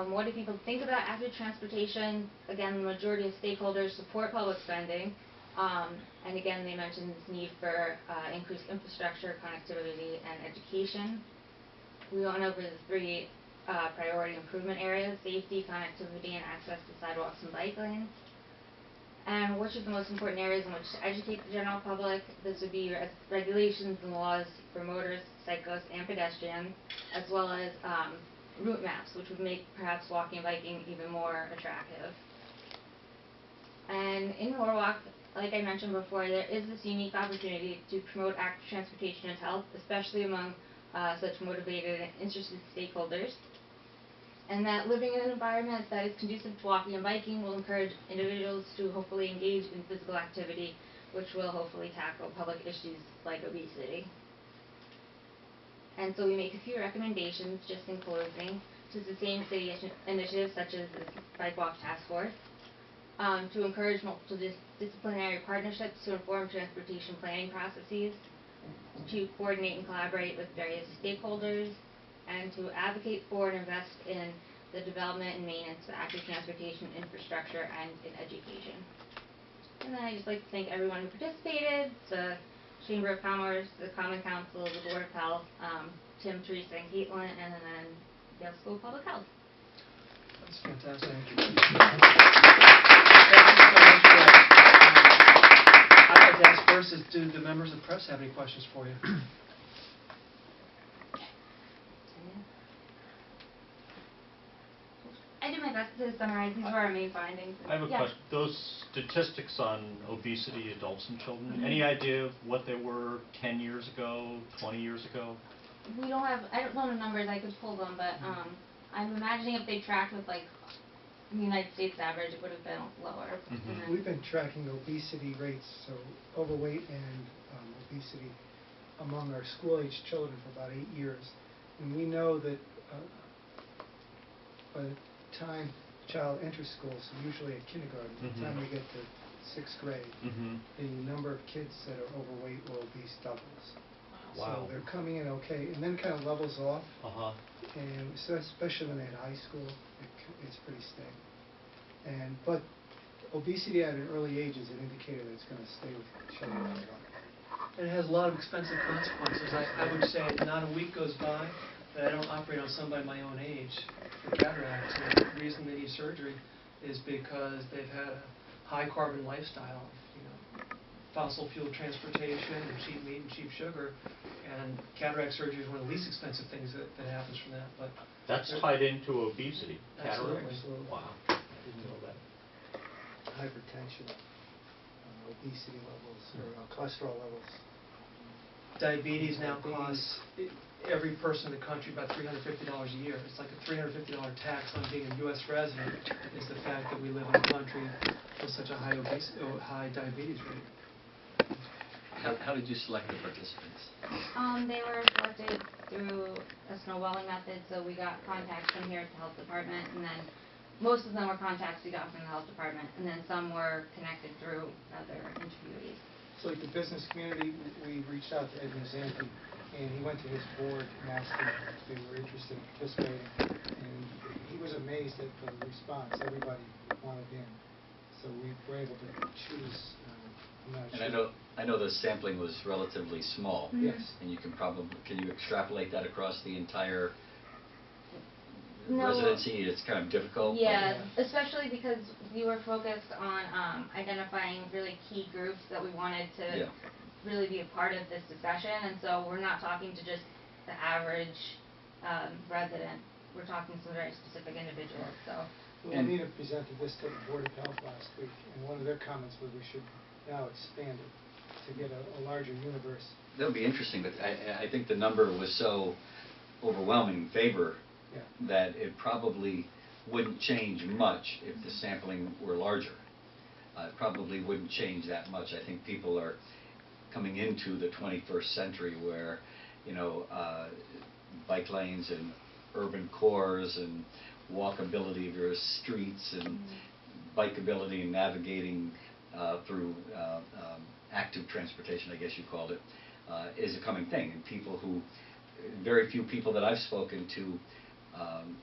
What do people think about active transportation? Again, the majority of stakeholders support public spending. And again, they mentioned this need for increased infrastructure, connectivity, and education. We went over the three priority improvement areas: safety, connectivity, and access to sidewalks and bike lanes. And which are the most important areas in which to educate the general public? This would be regulations and laws for motorists, cyclists, and pedestrians, as well as route maps, which would make perhaps walking and biking even more attractive. And in Norwalk, like I mentioned before, there is this unique opportunity to promote active transportation and health, especially among such motivated and interested stakeholders. And that living in an environment that is conducive to walking and biking will encourage individuals to hopefully engage in physical activity, which will hopefully tackle public issues like obesity. And so we make a few recommendations just in closing to sustain city initiatives such as the Bike Walk Task Force, to encourage multidisciplinary partnerships to inform transportation planning processes, to coordinate and collaborate with various stakeholders, and to advocate for and invest in the development and maintenance of active transportation infrastructure and in education. And then I'd just like to thank everyone who participated, the Chamber of Commerce, the Common Council, the Board of Health, Tim, Teresa, and Caitlin, and then Yale School of Public Health. That's fantastic. Thank you. Thank you so much for that. I'd like to ask first is, do the members of the press have any questions for you? I did my best to summarize. These were our main findings. I have a question. Those statistics on obesity, adults and children, any idea of what they were 10 years ago, 20 years ago? We don't have, I don't know the numbers, I could pull them, but I'm imagining if they tracked with like the United States average, it would have been lower. We've been tracking obesity rates, so overweight and obesity among our school-age children for about 8 years. And we know that by the time a child enters school, so usually at kindergarten, by the time they get to 6th grade, the number of kids that are overweight or obese doubles. Wow. So they're coming in okay, and then kind of levels off. And so especially when they're in high school, it's pretty steady. But obesity at an early age is an indicator that it's going to stay with children all along. And it has a lot of expensive consequences. I would say not a week goes by that I don't operate on somebody my own age for cataracts. And the reason they need surgery is because they've had a high carbon lifestyle, fossil fuel transportation and cheap meat and cheap sugar. And cataract surgery is one of the least expensive things that happens from that. But that's tied into obesity. Absolutely. Cataracts. Wow. I didn't know that. Hypertension, obesity levels, or cholesterol levels. Diabetes now costs every person in the country about $350 a year. It's like a $350 tax on being a U.S. resident, is the fact that we live in a country with such a high diabetes rate. How did you select the participants? They were selected through a snowballing method, so we got contacts from here at the health department, and then most of them were contacts we got from the health department, and then some were connected through other interviewees. So like the business community, we reached out to Ed Mazanti, and he went to his board and asked them if they were interested in participating, and he was amazed at the response. Everybody wanted in, so we were able to choose. And I know the sampling was relatively small. Yes. And you can you extrapolate that across the entire No. residency? It's kind of difficult. Yeah, especially because we were focused on identifying really key groups that we wanted to really be a part of this discussion, and so we're not talking to just the average resident. We're talking to some very specific individuals. So. Well, Anita presented this to the Board of Health last week, and one of their comments was we should now expand it to get a larger universe. That would be interesting, but I think the number was so overwhelming in favor that it probably wouldn't change much if the sampling were larger. It probably wouldn't change that much. I think people are coming into the 21st century where, bike lanes and urban cores and walkability of your streets and bikeability and navigating through active transportation, I guess you called it, is a coming thing. And very few people that I've spoken to